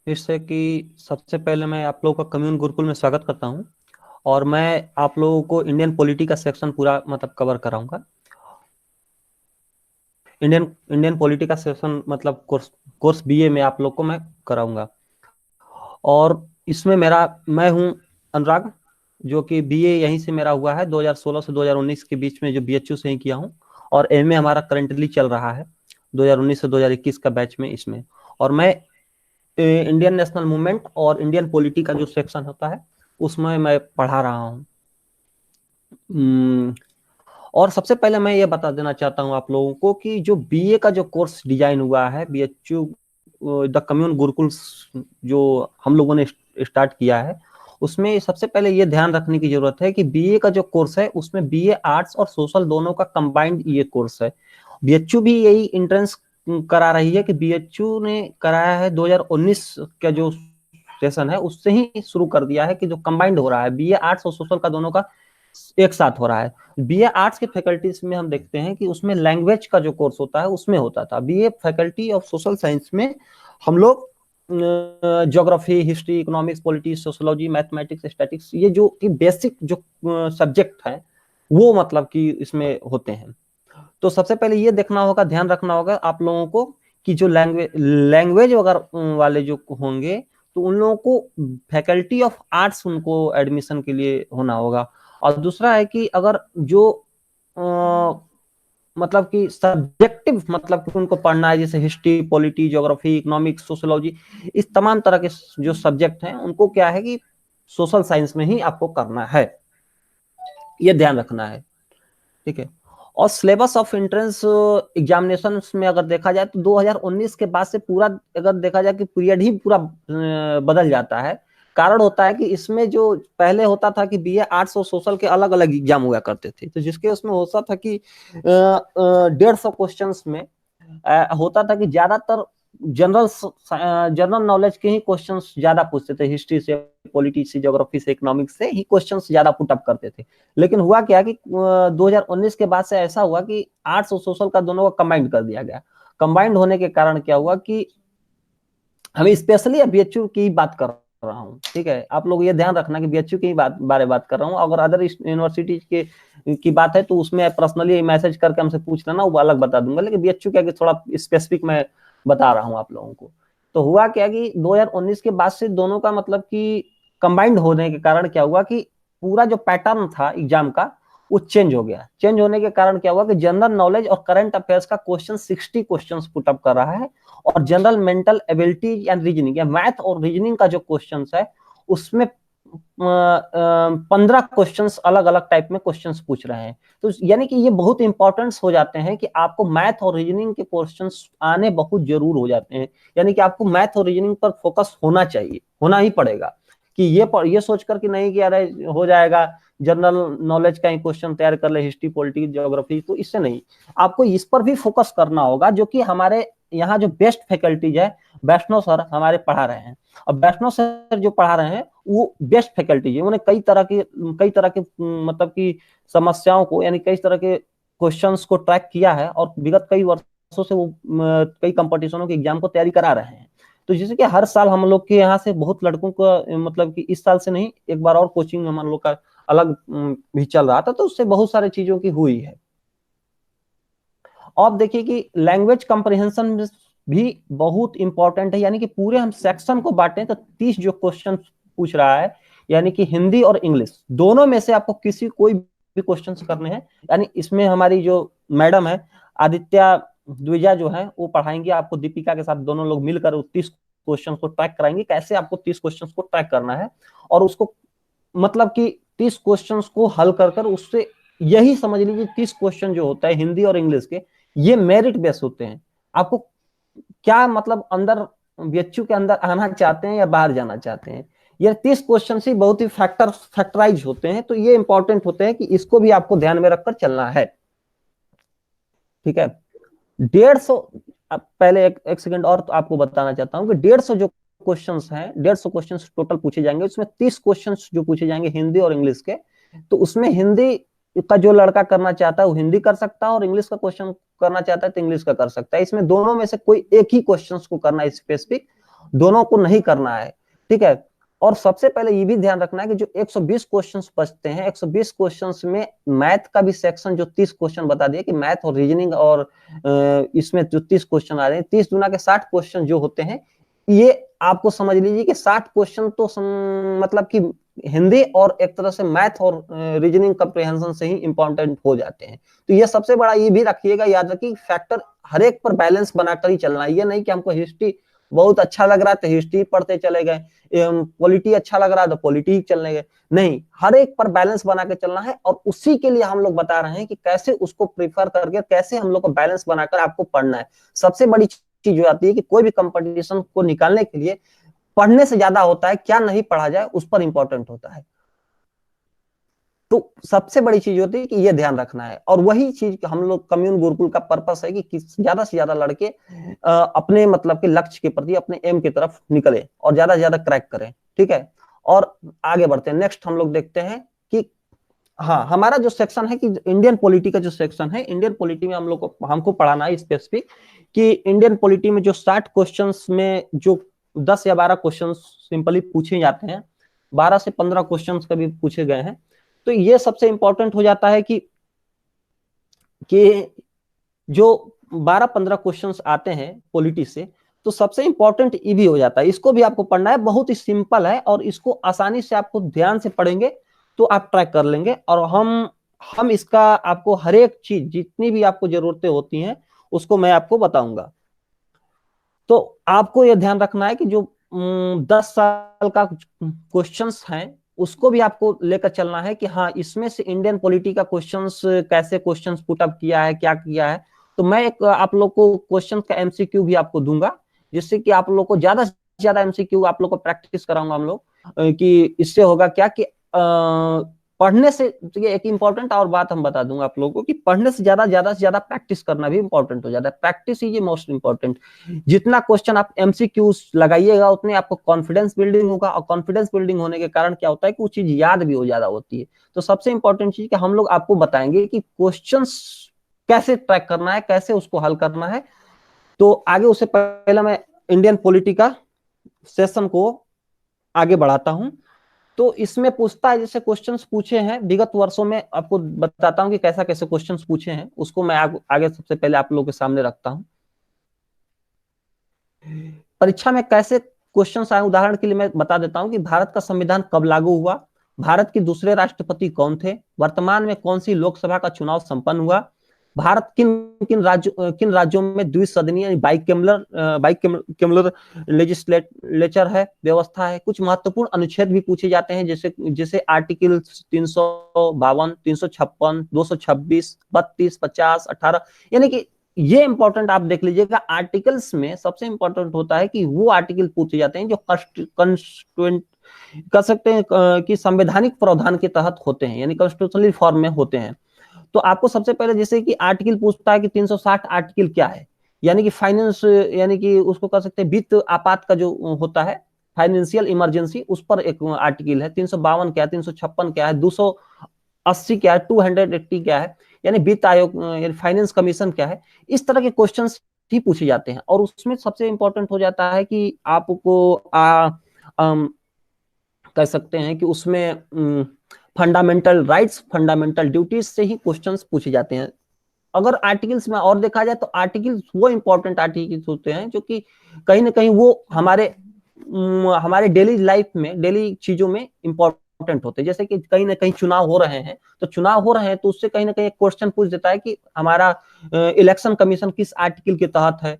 इससे कि सबसे पहले मैं आप लोगों का कम्युन गुरुकुल में स्वागत करता हूं। और मैं आप लोगों को इंडियन पॉलिटी का सेक्शन पूरा मतलब कवर कराऊंगा। इंडियन इंडियन पॉलिटी का सेक्शन मतलब कोर्स कोर्स बीए में आप लोग को मैं कराऊंगा। और इसमें मैं हूं अनुराग, जो कि बीए यहीं से मेरा हुआ है 2016 से 2019 के बीच में, जो बीएचयू से ही किया हूं। और एमए हमारा करंटली चल रहा है 2019 से 2021 का बैच में इसमें। और मैं इंडियन नेशनल मूवमेंट और इंडियन पॉलिटी का जो सेक्शन होता है उसमें मैं पढ़ा रहा हूँ। और सबसे पहले मैं ये बता देना चाहता हूँ आप लोगों को कि जो बीए का जो कोर्स डिजाइन हुआ है बीएचयू द कम्युन गुरुकुल, जो हम लोगों ने स्टार्ट किया है, उसमें सबसे पहले ये ध्यान रखने की जरूरत है कि बीए का जो कोर्स है उसमें बीए आर्ट्स और सोशल दोनों का कंबाइंड ये कोर्स है। बीएचयू भी यही इंट्रेंस करा रही है कि बीएचयू ने कराया है 2019 का जो सेशन है उससे ही शुरू कर दिया है कि जो कंबाइंड हो रहा है बीए आर्ट्स और सोशल का दोनों का एक साथ हो रहा है। बीए आर्ट्स के फैकल्टीज में हम देखते हैं कि उसमें लैंग्वेज का जो कोर्स होता है उसमें होता था। BA faculty of social science में हम लोग geography, history, economics, politics, sociology, mathematics, statics, ये जो कि बेसिक जो सब्जेक्ट है वो मतलब कि इसमें होते हैं। तो सबसे पहले ये देखना होगा, ध्यान रखना होगा आप लोगों को कि जो लैंग्वेज लैंग्वेज वगैरह वाले जो होंगे तो उन लोगों को फैकल्टी ऑफ आर्ट्स उनको एडमिशन के लिए होना होगा। और दूसरा है कि अगर जो मतलब कि सब्जेक्टिव मतलब कि उनको पढ़ना है, जैसे history, polity, geography, economics, sociology, इस तमाम तरह के जो सब्जेक्ट हैं उनको क्या है कि सोशल साइंस में ही आपको करना है, ये ध्यान रखना है। ठीक है। और सिलेबस ऑफ एंट्रेंस एग्जामिनेशन में अगर देखा जाए तो 2019 के बाद से पूरा अगर देखा जाए कि पीरियड ही पूरा बदल जाता है। कारण होता है कि इसमें जो पहले होता था कि बीए आर्ट्स और सोशल के अलग अलग एग्जाम हुआ करते थे, तो जिसके उसमें होता था कि 150 क्वेश्चन में होता था कि ज्यादातर जनरल जनरल नॉलेज के ही क्वेश्चंस ज्यादा पूछते थे। हिस्ट्री से, पॉलिटिक्स से, ज्योग्राफी से, इकोनॉमिक्स से ही क्वेश्चंस ज्यादा पुट अप करते थे। लेकिन हुआ क्या कि 2019 के बाद से ऐसा हुआ कि आर्ट्स और सोशल का दोनों का कंबाइंड कर दिया गया। कंबाइंड होने के कारण क्या हुआ कि हमें स्पेशली बीएचयू की बात कर रहा हूँ। ठीक है, आप लोग ये ध्यान रखना कि बीएचयू की बात कर रहा हूँ। अगर अदर यूनिवर्सिटी के की बात है तो उसमें पर्सनली मैसेज करके हमसे पूछ लेना, वो अलग बता दूंगा। लेकिन बीएचयू क्या कि थोड़ा स्पेसिफिक मैं बता रहा हूँ आप लोगों को। तो हुआ क्या कि 2019 के बाद से दोनों का मतलब कि कंबाइंड होने के कारण क्या हुआ कि पूरा जो पैटर्न था एग्जाम का वो चेंज हो गया। चेंज होने के कारण क्या हुआ कि जनरल नॉलेज और करंट अफेयर्स का क्वेश्चन 60 क्वेश्चन पुट अप कर रहा है, और general mental ability and reasoning या मैथ और रीजनिंग का जो क्वेश्चन है उसमें 15 क्वेश्चन अलग अलग टाइप में क्वेश्चन पूछ रहे हैं। तो यानी कि ये बहुत इंपॉर्टेंट हो जाते हैं कि आपको मैथ और रीजनिंग के क्वेश्चन आने बहुत जरूर हो जाते हैं। यानी कि आपको मैथ और रीजनिंग पर फोकस होना चाहिए, होना ही पड़ेगा। कि ये सोच कर कि नहीं कि अरे हो जाएगा, जनरल नॉलेज का ही क्वेश्चन तैयार कर ले, हिस्ट्री, पॉलिटिक्स, ज्योग्राफी, तो इससे नहीं। आपको इस पर भी फोकस करना होगा, जो कि हमारे यहाँ जो बेस्ट फैकल्टीज है, वैष्णव सर हमारे पढ़ा रहे हैं। अब वैष्णव सर जो पढ़ा रहे हैं वो बेस्ट फैकल्टी है। उन्होंने कई तरह के मतलब की समस्याओं को, यानी कई तरह के क्वेश्चंस को ट्रैक किया है, और विगत कई वर्षों से वो कई कंपटीशनों के एग्जाम को तैयारी करा रहे हैं। तो जैसे कि हर साल हम लोग के यहाँ से बहुत लड़कों को, मतलब कि इस साल से नहीं, एक बार और कोचिंग हम लोग का अलग भी चल रहा था, तो उससे बहुत सारी चीजों की हुई है। अब देखिए कि लैंग्वेज कंप्रिहेंशन भी बहुत इंपॉर्टेंट है। यानी कि पूरे हम सेक्शन को बांटे तो 30 जो क्वेश्चन पूछ रहा है, यानी कि हिंदी और इंग्लिश दोनों में से आपको कोई भी क्वेश्चन करने हैं। यानी इसमें हमारी जो मैडम है आदित्य द्विजा जो है वो पढ़ाएंगे आपको, दीपिका के साथ दोनों लोग मिलकर 30 क्वेश्चन को ट्रैक कराएंगे, कैसे आपको 30 क्वेश्चन को ट्रैक करना है। और उसको मतलब कि 30 क्वेश्चंस को हल कर कर उससे यही समझ लीजिए 30 क्वेश्चन जो होता है हिंदी और इंग्लिश के, ये मेरिट बेस होते हैं। आपको क्या मतलब अंदर बीएचयू के अंदर आना चाहते हैं या बाहर जाना चाहते हैं, ये 30 क्वेश्चन ही बहुत ही फैक्टराइज होते हैं। तो ये इंपॉर्टेंट होते हैं कि इसको भी आपको ध्यान में रखकर चलना है। ठीक है। 150, पहले एक सेकंड और तो आपको बताना चाहता हूं कि 150 जो क्वेश्चंस हैं, 150 क्वेश्चंस टोटल पूछे जाएंगे। उसमें 30 क्वेश्चंस जो पूछे जाएंगे हिंदी और इंग्लिश के। तो उसमें हिंदी का जो लड़का करना चाहता है वो हिंदी कर सकता है, और इंग्लिश का क्वेश्चन करना चाहता है तो इंग्लिश का कर सकता है। इसमें दोनों में से कोई एक ही क्वेश्चन को करना है स्पेसिफिक। दोनों को नहीं करना है, ठीक है। और सबसे पहले ये भी ध्यान रखना है कि जो 120 क्वेश्चंस बचते हैं, 120 क्वेश्चंस में मैथ का भी सेक्शन जो 30 क्वेश्चन बता दिए कि मैथ और रीजनिंग, और इसमें जो 30 क्वेश्चन आ रहे हैं, 30 गुना के 60 क्वेश्चन जो होते हैं, ये आपको समझ लीजिए कि 60 क्वेश्चन तो मतलब कि हिंदी और एक तरह से मैथ और रीजनिंग कम्प्रिहेंशन से ही इंपॉर्टेंट हो जाते हैं। तो ये सबसे बड़ा ये भी रखिएगा, याद रखिए फैक्टर हर एक पर बैलेंस बनाकर ही चलना है। ये नहीं कि हमको हिस्ट्री बहुत अच्छा लग रहा है तो हिस्ट्री पढ़ते चले गए, पॉलिटी अच्छा लग रहा है तो पॉलिटी चलने गए, नहीं, हर एक पर बैलेंस बना के चलना है। और उसी के लिए हम लोग बता रहे हैं कि कैसे उसको प्रीफर करके कैसे हम लोग को बैलेंस बनाकर आपको पढ़ना है। सबसे बड़ी चीज जो आती है कि कोई भी कंपटीशन को निकालने के लिए पढ़ने से ज्यादा होता है क्या नहीं पढ़ा जाए, उस पर इंपॉर्टेंट होता है। तो सबसे बड़ी चीज होती है कि ये ध्यान रखना है, और वही चीज हम लोग कम्युन गुरुकुल का पर्पस है कि ज्यादा से ज्यादा लड़के अपने मतलब के लक्ष्य के प्रति, अपने एम की तरफ निकले और ज्यादा से ज्यादा क्रैक करें, ठीक है। और आगे बढ़ते हैं, नेक्स्ट हम लोग देखते हैं कि हाँ, हमारा जो सेक्शन है कि इंडियन पॉलिटी का जो सेक्शन है, इंडियन पॉलिटी में हम लोग को हमको पढ़ाना है स्पेसिफिक कि इंडियन पॉलिटी में जो 60 क्वेश्चंस में जो 10 या 12 क्वेश्चंस सिंपली पूछे जाते हैं, 12 से 15 क्वेश्चंस कभी पूछे गए हैं। तो ये सबसे इंपॉर्टेंट हो जाता है कि जो 12-15 क्वेश्चंस आते हैं पॉलिटी से, तो सबसे इंपॉर्टेंट ये भी हो जाता है, इसको भी आपको पढ़ना है। बहुत ही सिंपल है और इसको आसानी से आपको ध्यान से पढ़ेंगे तो आप ट्रैक कर लेंगे। और हम इसका आपको हर एक चीज जितनी भी आपको जरूरतें होती हैं उसको मैं आपको बताऊंगा। तो आपको यह ध्यान रखना है कि जो 10 साल का क्वेश्चंस हैं उसको भी आपको लेकर चलना है कि हाँ, इसमें से इंडियन पॉलिटी का क्वेश्चंस कैसे क्वेश्चंस पुट अप किया है, क्या किया है। तो मैं एक आप लोग को क्वेश्चन का एमसीक्यू भी आपको दूंगा, जिससे कि आप लोग को ज्यादा से ज्यादा एमसीक्यू आप लोग को प्रैक्टिस कराऊंगा हम लोग, कि इससे होगा क्या कि पढ़ने से, ये एक इंपॉर्टेंट और बात हम बता दूंगा आप लोगों को कि पढ़ने से ज्यादा प्रैक्टिस करना भी इंपॉर्टेंट हो जाता है। Practice is most important. जितना क्वेश्चन आप एमसीक्यूज लगाइएगा उतने आपको कॉन्फिडेंस बिल्डिंग होगा, और कॉन्फिडेंस बिल्डिंग होने के कारण क्या होता है कि वो चीज याद भी हो ज्यादा होती है। तो सबसे इंपॉर्टेंट चीज कि हम लोग आपको बताएंगे कि क्वेश्चंस कैसे ट्रैक करना है, कैसे उसको हल करना है। तो आगे उससे पहले मैं इंडियन पॉलिटी का सेशन को आगे बढ़ाता हूं। तो इसमें पूछता है, जैसे क्वेश्चंस पूछे हैं विगत वर्षों में, आपको बताता हूं कि कैसा कैसे क्वेश्चंस पूछे हैं, उसको मैं आगे सबसे पहले आप लोगों के सामने रखता हूं। परीक्षा में कैसे क्वेश्चंस आए, उदाहरण के लिए मैं बता देता हूं कि भारत का संविधान कब लागू हुआ, भारत के दूसरे राष्ट्रपति कौन थे, वर्तमान में कौन सी लोकसभा का चुनाव संपन्न हुआ, भारत किन राज्यों में द्विसदनीय बाइकैमरल लेजिस्लेचर है, व्यवस्था है। कुछ महत्वपूर्ण अनुच्छेद भी पूछे जाते हैं, जैसे जैसे आर्टिकल 352, 356, 226, 32, 50, 18, यानी कि ये इंपॉर्टेंट आप देख लीजिएगा। आर्टिकल्स में सबसे इंपॉर्टेंट होता है कि वो आर्टिकल पूछे जाते हैं जो कंस्टिट्यूएंट कर सकते हैं कि संवैधानिक प्रावधान के तहत होते हैं, यानी कॉन्स्टिट्यूशनल फॉर्म में होते हैं। तो आपको सबसे पहले जैसे कि आर्टिकल पूछता है कि 360 आर्टिकल क्या है, यानी कि फाइनेंस, यानी कि उसको कह सकते हैं वित्त आपात का जो होता है, फाइनेंशियल इमरजेंसी, उस पर एक आर्टिकल है। 352 क्या है, 356 क्या है, 280 क्या है, 280 क्या है, यानी वित्त आयोग यानी फाइनेंस कमीशन क्या है। इस तरह के क्वेश्चंस ही पूछे जाते हैं। और उसमें सबसे इंपॉर्टेंट हो जाता है कि आपको कह सकते हैं कि उसमें फंडामेंटल राइट्स, फंडामेंटल ड्यूटीज से ही क्वेश्चंस पूछे जाते हैं। अगर आर्टिकल्स में और देखा जाए तो आर्टिकल्स वो इंपॉर्टेंट आर्टिकल्स होते हैं जो कि कहीं ना कहीं वो हमारे डेली लाइफ में, डेली चीजों में इंपॉर्टेंट होते हैं। जैसे कि कहीं ना कहीं चुनाव हो रहे हैं, तो चुनाव हो रहे हैं तो उससे कहीं ना कहीं एक क्वेश्चन पूछ देता है कि हमारा इलेक्शन कमीशन किस आर्टिकल के तहत है,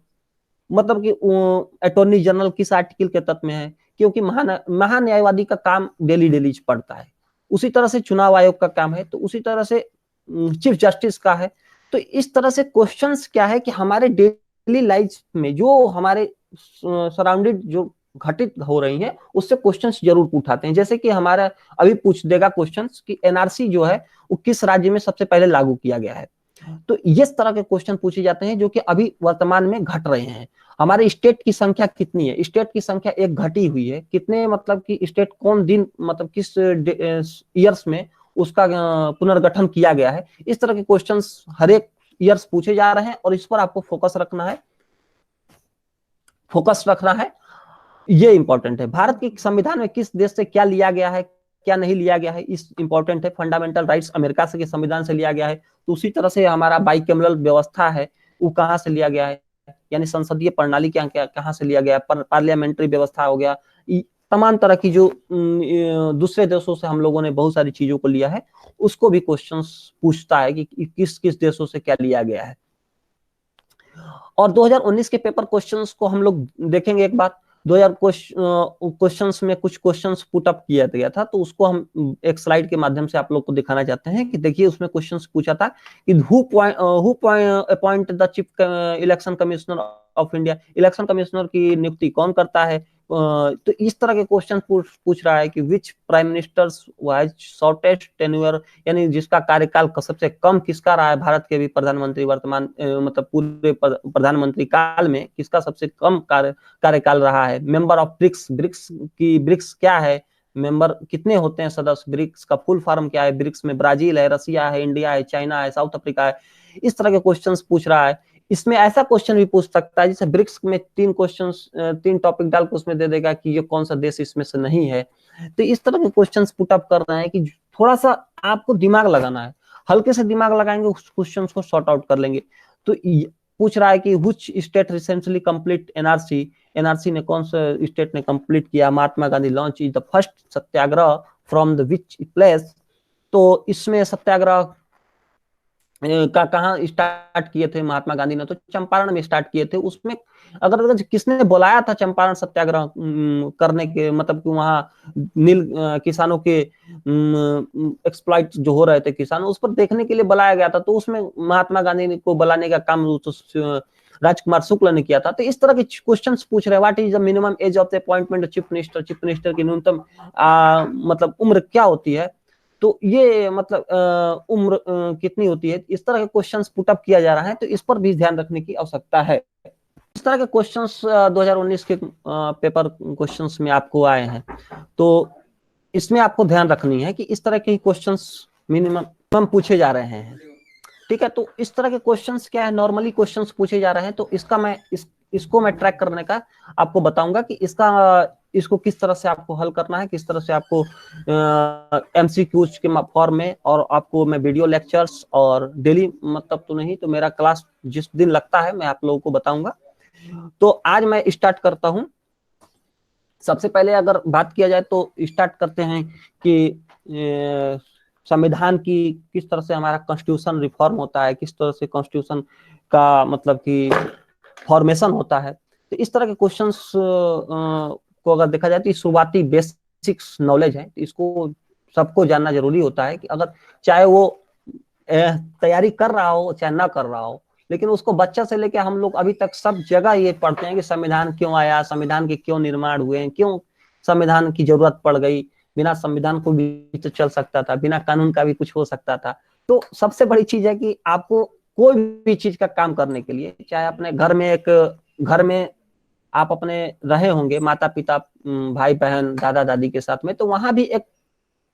मतलब कि अटॉर्नी जनरल किस आर्टिकल के तहत में है, क्योंकि महान्यायवादी का काम डेली डेली पड़ता है। उसी तरह से चुनाव आयोग का काम है, तो उसी तरह से चीफ जस्टिस का है। तो इस तरह से क्वेश्चंस क्या है कि हमारे डेली लाइफ में जो हमारे सराउंडेड जो घटित हो रही हैं उससे क्वेश्चंस जरूर उठाते हैं। जैसे कि हमारा अभी पूछ देगा क्वेश्चंस कि एनआरसी जो है वो किस राज्य में सबसे पहले लागू किया गया है। तो इस तरह के क्वेश्चन पूछे जाते हैं जो कि अभी वर्तमान में घट रहे हैं। हमारे स्टेट की संख्या कितनी है, स्टेट की संख्या एक घटी हुई है, कितने मतलब कि स्टेट कौन दिन मतलब किस ईयर्स में उसका पुनर्गठन किया गया है। इस तरह के क्वेश्चंस हर एक ईयर्स पूछे जा रहे हैं और इस पर आपको फोकस रखना है। ये इंपॉर्टेंट है। भारत के संविधान में किस देश से क्या लिया गया है, क्या नहीं लिया गया है, इस इंपॉर्टेंट है। फंडामेंटल राइट्स अमेरिका से के संविधान से लिया गया है, तो उसी तरह से हमारा बाइकैमरल व्यवस्था है वो कहाँ से लिया गया है, यानी संसदीय प्रणाली क्या कहाँ से लिया गया है, पार्लियामेंट्री व्यवस्था हो गया, तमाम तरह की जो दूसरे देशों से हम लोगों ने बहुत सारी चीजों को लिया है, उसको भी क्वेश्चंस पूछता है कि किस किस देशों से क्या लिया गया है। और 2019 के पेपर क्वेश्चंस को हम लोग देखेंगे एक बार। 2000 क्वेश्चंस में कुछ क्वेश्चंस पुट अप किया गया था, तो उसको हम एक स्लाइड के माध्यम से आप लोग को दिखाना चाहते हैं कि देखिए उसमें क्वेश्चंस पूछा था कि who appoint the chief election commissioner of India, election commissioner की नियुक्ति कौन करता है। तो इस तरह के क्वेश्चन पूछ रहा है कि which prime minister was shortest tenure, यानी जिसका कार्यकाल सबसे कम किसका रहा है, भारत के भी प्रधानमंत्री वर्तमान मतलब पूरे प्रधानमंत्री काल में किसका सबसे कम कार्यकाल रहा है। मेंबर ऑफ ब्रिक्स, ब्रिक्स क्या है, मेंबर कितने होते हैं सदस्य, ब्रिक्स का फुल फॉर्म क्या है, ब्रिक्स में ब्राजील है, रसिया है, इंडिया है, चाइना है, साउथ अफ्रीका है। इस तरह के क्वेश्चंस पूछ रहा है। इसमें ऐसा क्वेश्चन भी पूछ सकता है जैसे ब्रिक्स में 3 टॉपिक डाल के उसमें दे देगा कि ये कौन सा देश इसमें से नहीं है। तो इस तरह के क्वेश्चंस पुट अप कर रहे हैं कि थोड़ा सा आपको दिमाग लगाना है, हल्के से दिमाग लगाएंगे उस क्वेश्चन को सॉर्ट आउट कर लेंगे। तो पूछ रहा है कि which state recently complete NRC, NRC ने कौन सा स्टेट ने कंप्लीट किया, Mahatma Gandhi launch is the first satyagraha from the which place. तो इसमें सत्याग्रह का कहाँ स्टार्ट किए थे महात्मा गांधी ने, तो चंपारण में स्टार्ट किए थे। उसमें अगर किसने बुलाया था चंपारण सत्याग्रह करने के, मतलब कि वहाँ नील किसानों के एक्सप्लॉइट जो हो रहे थे किसान, उस पर देखने के लिए बुलाया गया था। तो उसमें महात्मा गांधी को बुलाने का काम राजकुमार शुक्ल ने किया था। तो इस तरह के क्वेश्चंस पूछ रहे हैं, what is the minimum age of the appointment chief minister, chief minister की न्यूनतम मतलब उम्र क्या होती है, तो ये मतलब उम्र कितनी होती है, इस तरह के क्वेश्चंस पुट अप किया जा रहा है। तो इस पर भी ध्यान रखने की आवश्यकता है। इस तरह के क्वेश्चंस 2019 के पेपर क्वेश्चंस में आपको आए हैं, तो इसमें आपको ध्यान रखनी है कि इस तरह के क्वेश्चंस मिनिमम पूछे जा रहे हैं। ठीक है, तो इस तरह के क्वेश्चंस क्या है, नॉर्मली क्वेश्चंस पूछे जा रहे हैं। तो इसका मैं इसको मैं ट्रैक करने का आपको बताऊंगा कि इसको किस तरह से आपको हल करना है, किस तरह से आपको एमसीक्यूज के फॉर्म में, और आपको मैं वीडियो लेक्चर्स और डेली मतलब तो नहीं तो मेरा क्लास जिस दिन लगता है मैं आप लोगों को बताऊंगा। तो आज मैं स्टार्ट करता हूं। सबसे पहले अगर बात किया जाए तो स्टार्ट करते हैं कि संविधान की किस तरह से हमारा कॉन्स्टिट्यूशन रिफॉर्म होता है, किस तरह से कॉन्स्टिट्यूशन का मतलब कि फॉर्मेशन होता है। तो इस तरह के क्वेश्चंस को अगर देखा जाए तो शुरुआती बेसिक्स नॉलेज है, तो इसको सबको जानना जरूरी होता है कि अगर चाहे वो तैयारी कर रहा हो चाहे ना कर रहा हो, लेकिन उसको बच्चा से लेकर हम लोग अभी तक सब जगह ये पढ़ते हैं कि संविधान क्यों आया, संविधान के क्यों निर्माण हुए, क्यों संविधान की जरूरत पड़ गई, बिना संविधान को भी तो चल सकता था, बिना कानून का भी कुछ हो सकता था। तो सबसे बड़ी चीज है कि आपको कोई भी चीज का काम करने के लिए, चाहे अपने घर में आप अपने रहे होंगे माता पिता भाई बहन दादा दादी के साथ में, तो वहां भी एक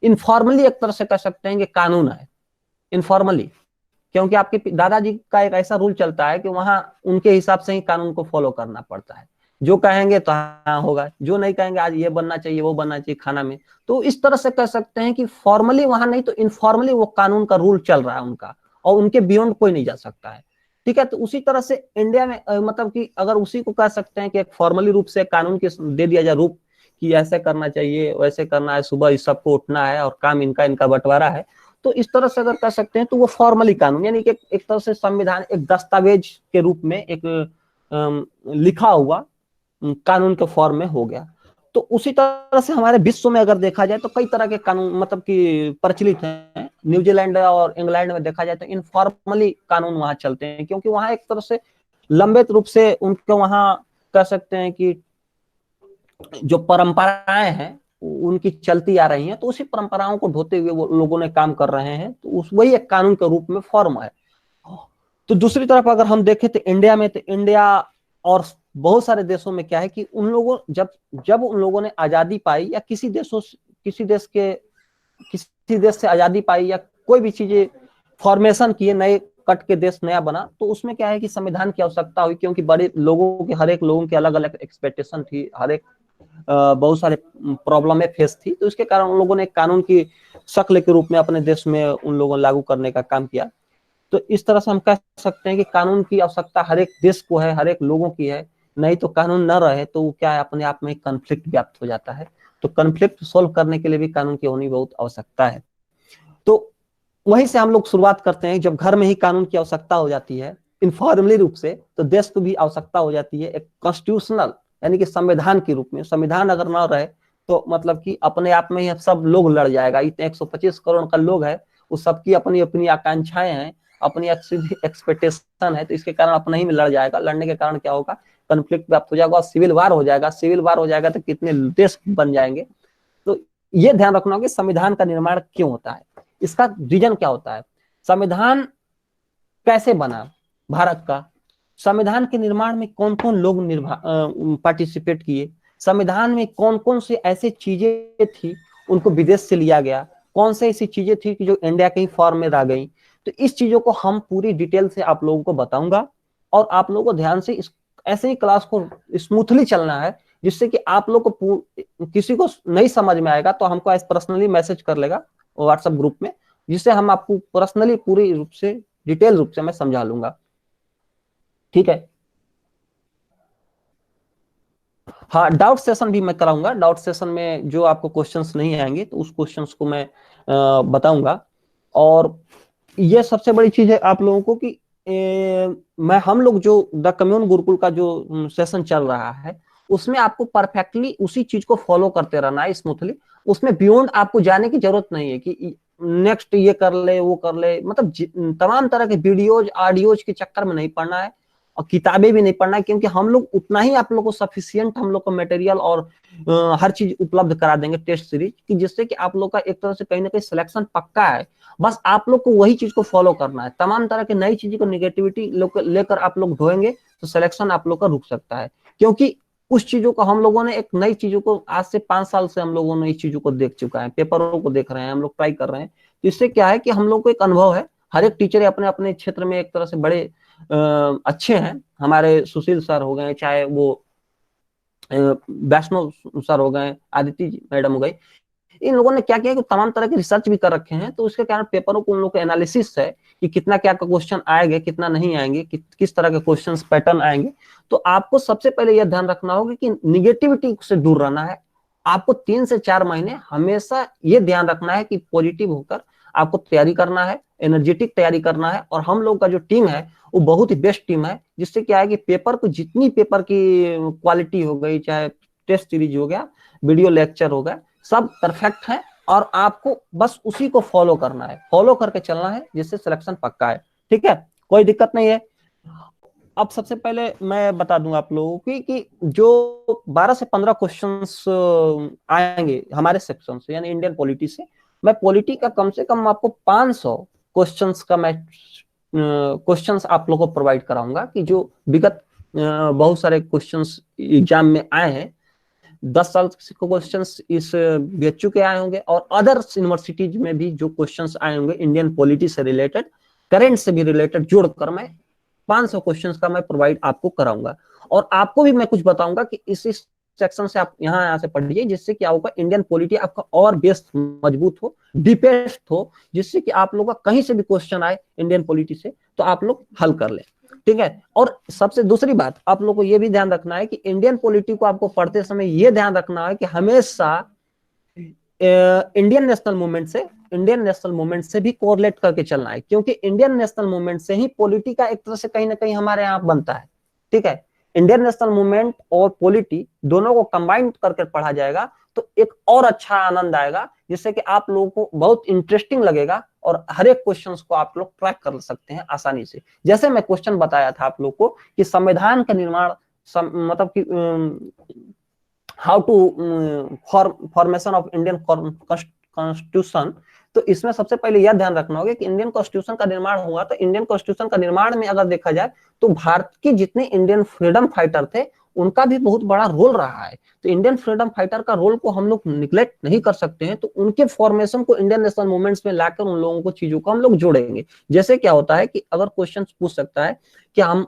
इनफॉर्मली एक तरह से कह सकते हैं कि कानून है, इनफॉर्मली, क्योंकि आपके दादाजी का एक ऐसा रूल चलता है कि वहां उनके हिसाब से ही कानून को फॉलो करना पड़ता है। जो कहेंगे तो हाँ होगा, जो नहीं कहेंगे आज ये बनना चाहिए वो बनना चाहिए खाना में। तो इस तरह से कह सकते हैं कि फॉर्मली वहां नहीं तो इनफॉर्मली वो कानून का रूल चल रहा है उनका, और उनके बियॉन्ड कोई नहीं जा सकता है। ठीक है, तो उसी तरह से इंडिया में मतलब कि अगर उसी को कह सकते हैं कि एक फॉर्मली रूप से कानून के दे दिया जाए रूप कि ऐसे करना चाहिए वैसे करना है, सुबह इस सबको उठना है और काम इनका इनका बंटवारा है, तो इस तरह से अगर कर सकते हैं तो वो फॉर्मली कानून, यानी कि एक तरह से संविधान एक दस्तावेज के रूप में एक लिखा हुआ कानून के फॉर्म में हो गया। तो उसी तरह से हमारे विश्व में अगर देखा जाए तो कई तरह के कानून मतलब कि प्रचलित हैं। न्यूजीलैंड और इंग्लैंड में देखा जाए तो इनफॉर्मली कानून वहां चलते हैं, क्योंकि वहां एक तरह से लंबे रूप से उनको वहां कह सकते हैं कि जो परंपराएं हैं उनकी चलती आ रही हैं, तो उसी परंपराओं को ढोते हुए वो लोगों ने काम कर रहे हैं, तो वही एक कानून के रूप में फॉर्म है। तो दूसरी तरफ अगर हम देखें तो इंडिया में, तो इंडिया और बहुत सारे देशों में क्या है कि उन लोगों जब उन लोगों ने आजादी पाई, या किसी देश से आजादी पाई, या कोई भी चीजें फॉर्मेशन किए, नए कट के देश नया बना, तो उसमें क्या है कि संविधान की आवश्यकता हुई, क्योंकि बड़े लोगों के हर एक लोगों की अलग अलग एक्सपेक्टेशन थी, हर एक बहुत सारे प्रॉब्लम में फेस थी, तो इसके कारण उन लोगों ने कानून की शक्ल के रूप में अपने देश में उन लोगों ने लागू करने का काम किया। तो इस तरह से हम कह सकते हैं कि कानून की आवश्यकता हर एक देश को है, हर एक लोगों की है। नहीं तो कानून न रहे तो क्या है, अपने आप में कन्फ्लिक्ट व्याप्त हो जाता है। तो कन्फ्लिक्ट सोल्व करने के लिए भी कानून की होनी बहुत आवश्यकता है। तो वहीं से हम लोग शुरुआत करते हैं, जब घर में ही कानून की आवश्यकता हो जाती है इनफॉर्मली रूप से, तो देश को भी आवश्यकता हो जाती है एक कॉन्स्टिट्यूशनल यानी कि संविधान के रूप में। संविधान अगर ना रहे तो मतलब कि अपने आप में ही सब लोग लड़ जाएगा। इतने 125 करोड़ का लोग है, वो सबकी अपनी अपनी आकांक्षाएं हैं, अपनी एक्सपेक्टेशन है, तो इसके कारण अपने ही में लड़ जाएगा। लड़ने के कारण क्या होगा, कन्फ्लिक्ट व्याप्त हो जाएगा और सिविल वार हो जाएगा। सिविल वार हो जाएगा तो कितने देश बन जाएंगे। तो ये ध्यान रखना कि संविधान का निर्माण क्यों होता है, इसका रीजन क्या होता है, संविधान कैसे बना भारत का, संविधान के निर्माण में कौन कौन लोग पार्टिसिपेट किए, संविधान में कौन कौन से ऐसे चीजें थी उनको विदेश से लिया गया, कौन से ऐसी चीजें थी कि जो इंडिया के ही फॉर्म में रह गई। तो इस चीजों को हम पूरी डिटेल से आप लोगों को बताऊंगा, और आप लोगों को ध्यान से ऐसे ही क्लास को स्मूथली चलना है, जिससे कि आप लोग को किसी को नहीं समझ में आएगा तो हमको पर्सनली मैसेज कर लेगा व्हाट्सएप ग्रुप में, जिससे हम आपको पर्सनली पूरी रूप से डिटेल रूप से मैं समझा लूंगा। ठीक है। हाँ, डाउट सेशन भी मैं कराऊंगा। डाउट सेशन में जो आपको क्वेश्चंस नहीं आएंगे तो उस क्वेश्चंस को मैं बताऊंगा। और ये सबसे बड़ी चीज है आप लोगों को कि मैं हम लोग जो द कम्युन गुरुकुल का जो सेशन चल रहा है उसमें आपको परफेक्टली उसी चीज को फॉलो करते रहना है स्मूथली। उसमें बियॉन्ड आपको जाने की जरूरत नहीं है कि नेक्स्ट ये कर ले वो कर ले, मतलब तमाम तरह के वीडियोज ऑडियोज के चक्कर में नहीं पड़ना है और किताबें भी नहीं पढ़ना है, क्योंकि हम लोग उतना ही आप लोग को सफिशियंट हम लोग को मटेरियल और हर चीज उपलब्ध करा देंगे टेस्ट सीरीज की, जिससे कि आप लोग का एक तरह से कहीं ना कहीं सिलेक्शन पक्का है। बस आप लोग को वही चीज को फॉलो करना है। तमाम तरह की नई चीजों को निगेटिविटी लेकर आप लोग ढोएंगे तो सिलेक्शन आप लोग का रुक सकता है, क्योंकि उस चीजों को हम लोगों ने एक नई चीजों को आज से 5 साल से हम लोगों ने इस चीजों को देख चुका है, पेपरों को देख रहे हैं, हम लोग ट्राई कर रहे हैं। तो इससे क्या है कि हम लोग को एक अनुभव है। हर एक टीचर अपने अपने क्षेत्र में एक तरह से बड़े अच्छे हैं। हमारे सुशील सर हो गए, चाहे वो वैष्णव सर हो गए, आदित्य मैडम हो गई, इन लोगों ने क्या किया कि तमाम तरह के रिसर्च भी कर रखे हैं। तो उसके कारण पेपरों को उन लोगों का एनालिसिस है कि कितना क्या का क्वेश्चन आएंगे, कितना नहीं आएंगे, किस तरह के क्वेश्चन पैटर्न आएंगे। तो आपको सबसे पहले यह ध्यान रखना होगा कि निगेटिविटी से दूर रहना है। आपको 3 से 4 महीने हमेशा ये ध्यान रखना है कि पॉजिटिव होकर आपको तैयारी करना है, एनर्जेटिक तैयारी करना है। और हम लोग का जो टीम है वो बहुत ही बेस्ट टीम है, जिससे क्या है कि पेपर को जितनी पेपर की क्वालिटी हो गई, चाहे टेस्ट सीरीज हो गया, वीडियो लेक्चर हो गया, सब परफेक्ट है। और आपको बस उसी को फॉलो करना है, फॉलो करके चलना है, जिससे सिलेक्शन पक्का है। ठीक है, कोई दिक्कत नहीं है। अब सबसे पहले मैं बता दूं आप लोगों की कि जो 12 से 15 क्वेश्चंस आएंगे हमारे सेक्शन से, यानी इंडियन पॉलिटी से, मैं पॉलिटी का कम से कम आपको 500 क्वेश्चंस का मैं क्वेश्चंस आप लोगों को प्रोवाइड कराऊंगा, कि जो विगत बहुत सारे क्वेश्चंस एग्जाम में आए हैं। 10 साल के क्वेश्चंस इस बीएचयू के आए होंगे, और अदर्स यूनिवर्सिटीज में भी जो क्वेश्चंस आए होंगे इंडियन पॉलिटी से रिलेटेड, करेंट से भी रिलेटेड जोड़कर मैं 500 क्वेश्चंस का मैं प्रोवाइड आपको कराऊंगा। और आपको भी मैं कुछ बताऊंगा कि इस सेक्शन से आप यहाँ से पढ़िए, जिससे क्या होगा, इंडियन पॉलिटी आपका और बेस मजबूत हो, डीपेस्ट हो, जिससे कि आप लोग का कहीं से भी क्वेश्चन आए इंडियन पॉलिटी से तो आप लोग हल कर ले। ठीक है। और सबसे दूसरी बात आप लोग को यह भी ध्यान रखना है कि इंडियन पॉलिटी को आपको पढ़ते समय यह ध्यान रखना है कि हमेशा इंडियन नेशनल मूवमेंट से भी कोरिलेट करके चलना है, क्योंकि इंडियन नेशनल मूवमेंट से ही पॉलिटी का एक तरह से कहीं ना कहीं हमारे यहाँ बनता है। ठीक है। इंडियन नेशनल मूवमेंट और पॉलिटी दोनों को कंबाइन करके पढ़ा जाएगा तो एक और अच्छा आनंद आएगा, जिससे कि आप लोगों को बहुत इंटरेस्टिंग लगेगा और हर एक क्वेश्चन को आप लोग ट्रैक कर सकते हैं आसानी से। जैसे मैं क्वेश्चन बताया था आप लोग को कि संविधान का निर्माण मतलब कि how to formation of Indian constitution, तो इसमें सबसे पहले यह ध्यान रखना होगा कि इंडियन कॉन्स्टिट्यूशन का निर्माण हुआ, तो इंडियन कॉन्स्टिट्यूशन का निर्माण में अगर देखा जाए तो भारत के जितने इंडियन फ्रीडम फाइटर थे उनका भी बहुत बड़ा रोल रहा है। तो इंडियन फ्रीडम फाइटर का रोल को हम लोग निग्लेक्ट नहीं कर सकते हैं। तो उनके फॉर्मेशन को इंडियन नेशनल मूवमेंट्स में लाकर उन लोगों को चीजों को हम लोग जोड़ेंगे। जैसे क्या होता है कि अगर क्वेश्चन पूछ सकता है कि हम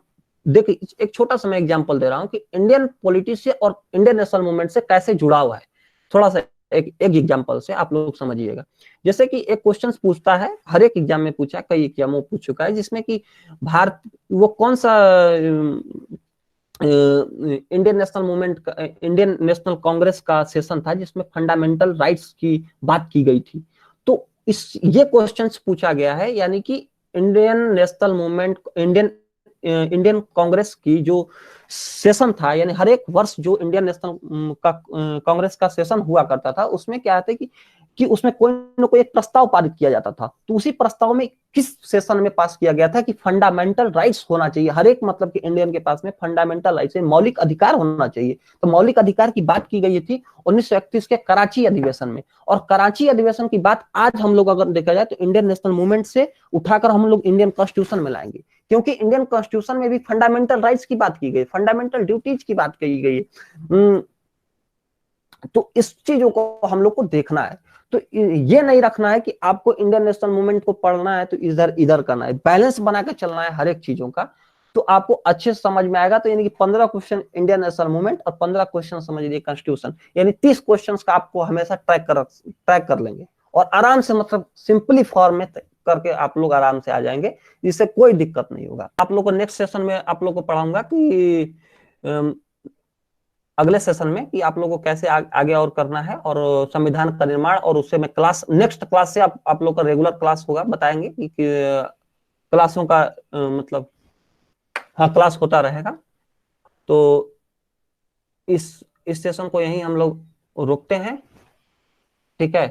देखिए एक छोटा सा मैं एग्जांपल दे रहा हूं कि इंडियन पॉलिटी से और इंडियन नेशनल मूवमेंट से कैसे जुड़ा हुआ है, थोड़ा सा एक एग्जांपल से आप लोग समझिएगा। जैसे कि एक क्वेश्चन पूछता है, हर एक एग्जाम में पूछा, कई एग्जाम में पूछ चुका है, जिसमें कि भारत वो कौन सा Indian national movement, Indian national Congress का सेशन था जिसमें फंडामेंटल राइट्स की बात की गई थी। तो इस ये क्वेश्चंस पूछा गया है, यानी कि Indian national movement, Indian Congress की जो सेशन था, यानी हर एक वर्ष जो इंडियन नेशनल का कांग्रेस का सेशन हुआ करता था, उसमें क्या है कि उसमें कोई ना कोई एक प्रस्ताव पारित किया जाता था। तो उसी प्रस्ताव में किस सेशन में पास किया गया था कि फंडामेंटल राइट्स होना चाहिए हर एक, मतलब कि इंडियन के पास में फंडामेंटल राइट्स, मौलिक अधिकार होना चाहिए। तो मौलिक अधिकार की बात की गई थी 1931 के कराची अधिवेशन में। और कराची अधिवेशन की बात आज हम लोग अगर देखा जाए तो इंडियन नेशनल मूवमेंट से उठाकर हम लोग इंडियन कॉन्स्टिट्यूशन में लाएंगे, क्योंकि इंडियन कॉन्स्टिट्यूशन में भी फंडामेंटल राइट्स की बात की गई, फंडामेंटल ड्यूटीज की बात की गई है। तो इस चीजों को हम लोग को देखना है। तो ये नहीं रखना है कि आपको इंडियन नेशनल मूवमेंट को पढ़ना है तो इधर इधर करना है, बैलेंस बना के चलना है हर एक चीजों का, तो आपको अच्छे से समझ में आएगा। तो यानी कि 15 क्वेश्चन इंडियन नेशनल मूवमेंट और 15 क्वेश्चन समझ लीजिए कॉन्स्टिट्यूशन, यानी 30 क्वेश्चन का आपको हमेशा ट्रैक कर लेंगे और आराम से, मतलब सिंपली फॉर्म में करके आप लोग आराम से आ जाएंगे, जिससे कोई दिक्कत नहीं होगा। आप लोग को नेक्स्ट सेशन में आप लोग को पढ़ाऊंगा कि अगले सेशन में कि आप लोगों को कैसे आगे और करना है, और संविधान का निर्माण, और उससे मैं क्लास, नेक्स्ट क्लास से आप लोग का रेगुलर क्लास होगा, बताएंगे कि क्लासों का मतलब, हाँ क्लास होता रहेगा। तो इस सेशन को यहीं हम लोग रोकते हैं, ठीक है।